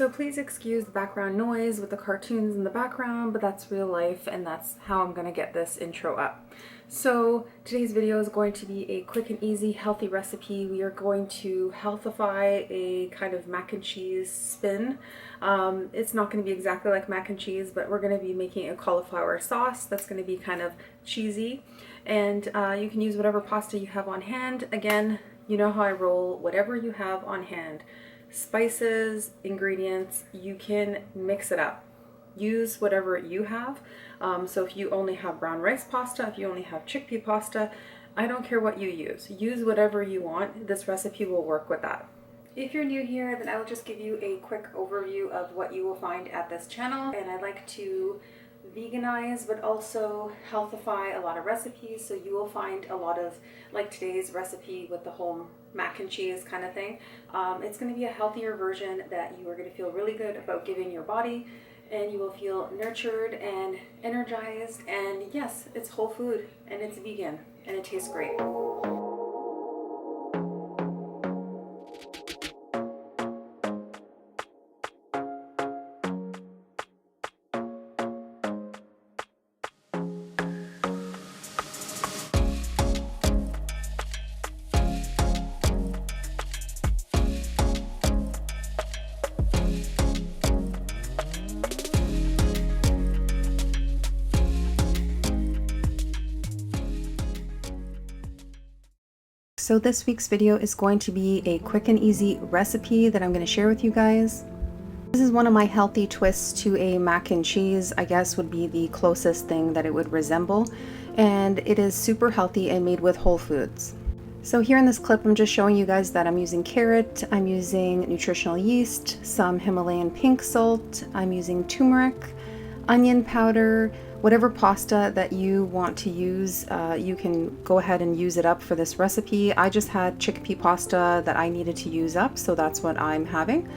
So please excuse the background noise with the cartoons in the background, but that's real life and that's how I'm gonna get this intro up. So today's video is going to be a quick and easy healthy recipe. We are going to healthify a kind of mac and cheese spin. It's not going to be exactly like mac and cheese, but we're going to be making a cauliflower sauce that's going to be kind of cheesy. And you can use whatever pasta you have on hand. Again, you know how I roll, whatever you have on hand. Spices, ingredients, you can mix it up. Use whatever you have. So if you only have brown rice pasta, if you only have chickpea pasta, I don't care what you use. Use whatever you want. This recipe will work with that. If you're new here, then I will just give you a quick overview of what you will find at this channel. And I like to veganize, but also healthify a lot of recipes. So you will find a lot of, like today's recipe with the whole mac and cheese kind of thing. It's going to be a healthier version that you are going to feel really good about giving your body, and you will feel nurtured and energized. And yes, it's whole food and it's vegan and it tastes great. So this week's video is going to be a quick and easy recipe that I'm going to share with you guys. This is one of my healthy twists to a mac and cheese, I guess would be the closest thing that it would resemble. And it is super healthy and made with whole foods. So here in this clip, I'm just showing you guys that I'm using carrot, I'm using nutritional yeast, some Himalayan pink salt, I'm using turmeric, onion powder. Whatever pasta that you want to use, you can go ahead and use it up for this recipe. I just had chickpea pasta that I needed to use up, so that's what I'm having.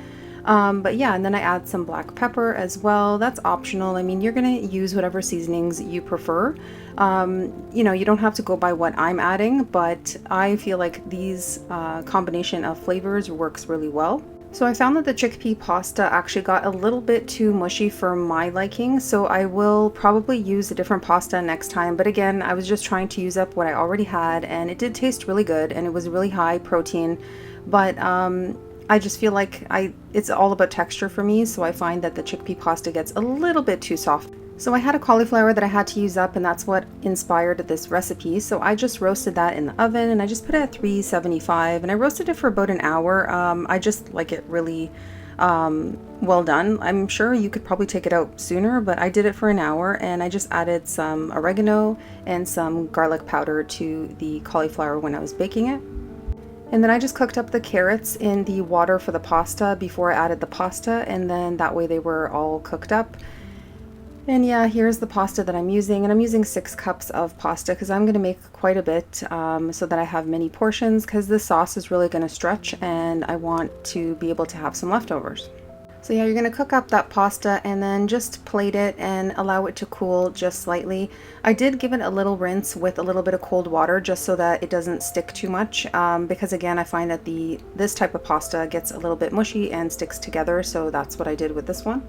But yeah, and then I add some black pepper as well. That's optional. I mean, you're gonna use whatever seasonings you prefer. You know, you don't have to go by what I'm adding, but I feel like these combination of flavors works really well. So I found that the chickpea pasta actually got a little bit too mushy for my liking, so I will probably use a different pasta next time. But again, I was just trying to use up what I already had, and it did taste really good and it was really high protein. But I just feel like it's all about texture for me, so I find that the chickpea pasta gets a little bit too soft. So I had a cauliflower that I had to use up, and that's what inspired this recipe. So I just roasted that in the oven, and I just put it at 375, and I roasted it for about an hour. I just like it really well done. I'm sure you could probably take it out sooner, but I did it for an hour, and I just added some oregano and some garlic powder to the cauliflower when I was baking it. And then I just cooked up the carrots in the water for the pasta before I added the pasta, and then that way they were all cooked up. And yeah, here's the pasta that I'm using, and I'm using 6 cups of pasta because I'm going to make quite a bit so that I have many portions, because this sauce is really going to stretch and I want to be able to have some leftovers. So yeah, you're going to cook up that pasta and then just plate it and allow it to cool just slightly. I did give it a little rinse with a little bit of cold water just so that it doesn't stick too much, because again, I find that this type of pasta gets a little bit mushy and sticks together, so that's what I did with this one.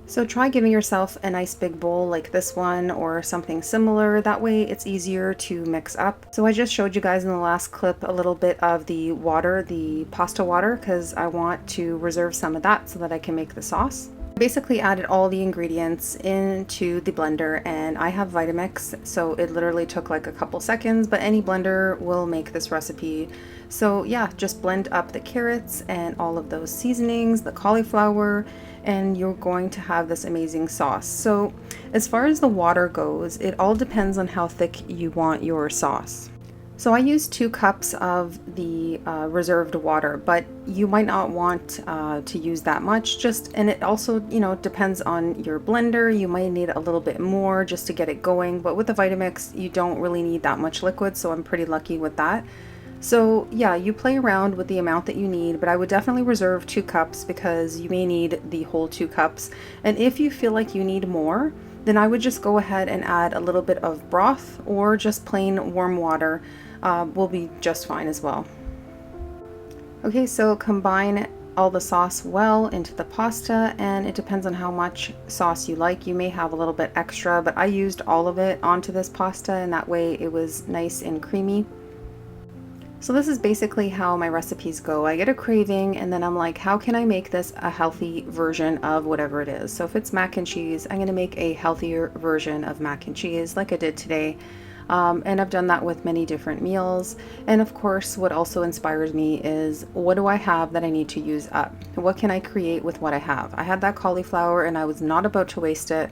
So try giving yourself a nice big bowl like this one or something similar. That way it's easier to mix up. So I just showed you guys in the last clip a little bit of the water, the pasta water, because I want to reserve some of that so that I can make the sauce. Basically added all the ingredients into the blender, and I have Vitamix, so it literally took like a couple seconds, but any blender will make this recipe. So yeah, just blend up the carrots and all of those seasonings, the cauliflower, and you're going to have this amazing sauce. So as far as the water goes, it all depends on how thick you want your sauce. So I used 2 cups of the reserved water, but you might not want to use that much. And it also, you know, depends on your blender. You might need a little bit more just to get it going. But with the Vitamix, you don't really need that much liquid, so I'm pretty lucky with that. So yeah, you play around with the amount that you need, but I would definitely reserve 2 cups because you may need the whole 2 cups. And if you feel like you need more, then I would just go ahead and add a little bit of broth, or just plain warm water will be just fine as well. Okay, so combine all the sauce well into the pasta, and it depends on how much sauce you like. You may have a little bit extra, but I used all of it onto this pasta, and that way it was nice and creamy. So this is basically how my recipes go. I get a craving and then I'm like, how can I make this a healthy version of whatever it is? So if it's mac and cheese, I'm gonna make a healthier version of mac and cheese like I did today. And I've done that with many different meals. And of course, what also inspires me is, what do I have that I need to use up? What can I create with what I have? I had that cauliflower and I was not about to waste it.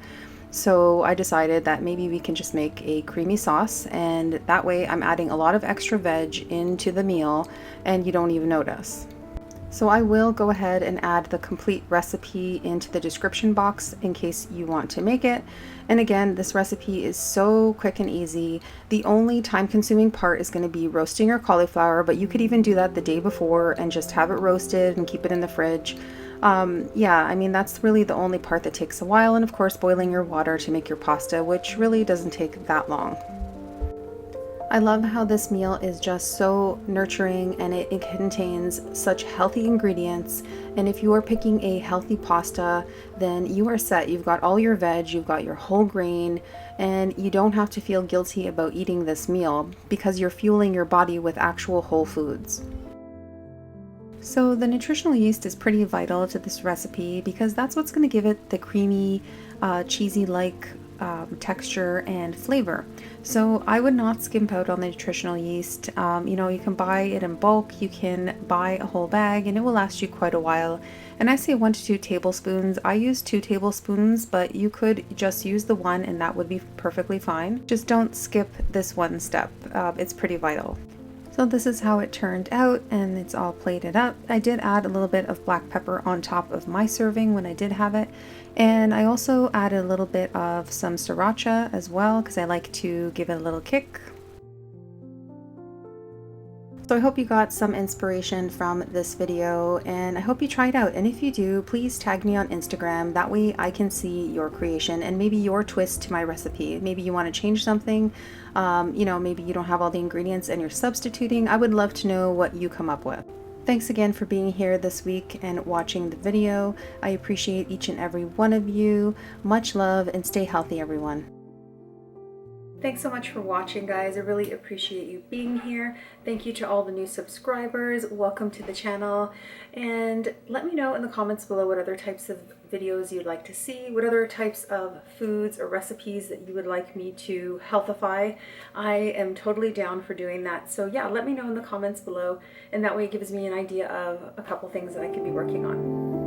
So I decided that maybe we can just make a creamy sauce, and that way I'm adding a lot of extra veg into the meal and you don't even notice. So I will go ahead and add the complete recipe into the description box in case you want to make it. And again, this recipe is so quick and easy. The only time consuming part is going to be roasting your cauliflower, but you could even do that the day before and just have it roasted and keep it in the fridge. Yeah, I mean, that's really the only part that takes a while, and of course boiling your water to make your pasta, which really doesn't take that long. I love how this meal is just so nurturing, and it contains such healthy ingredients. And if you are picking a healthy pasta, then you are set. You've got all your veg, you've got your whole grain, and you don't have to feel guilty about eating this meal because you're fueling your body with actual whole foods. So the nutritional yeast is pretty vital to this recipe because that's what's going to give it the creamy, cheesy-like texture and flavor. So I would not skimp out on the nutritional yeast. You know, you can buy it in bulk, you can buy a whole bag, and it will last you quite a while. And I say 1 to 2 tablespoons. I use 2 tablespoons, but you could just use the 1 and that would be perfectly fine. Just don't skip this one step. It's pretty vital. So this is how it turned out, and it's all plated up. I did add a little bit of black pepper on top of my serving when I did have it. And I also added a little bit of some sriracha as well because I like to give it a little kick. So I hope you got some inspiration from this video, and I hope you try it out. And if you do, please tag me on Instagram. That way I can see your creation and maybe your twist to my recipe. Maybe you want to change something. You know, maybe you don't have all the ingredients and you're substituting. I would love to know what you come up with. Thanks again for being here this week and watching the video. I appreciate each and every one of you. Much love, and stay healthy, everyone. Thanks so much for watching, guys. I really appreciate you being here. Thank you to all the new subscribers. Welcome to the channel. And let me know in the comments below what other types of videos you'd like to see, what other types of foods or recipes that you would like me to healthify. I am totally down for doing that. So yeah, let me know in the comments below, and that way it gives me an idea of a couple things that I could be working on.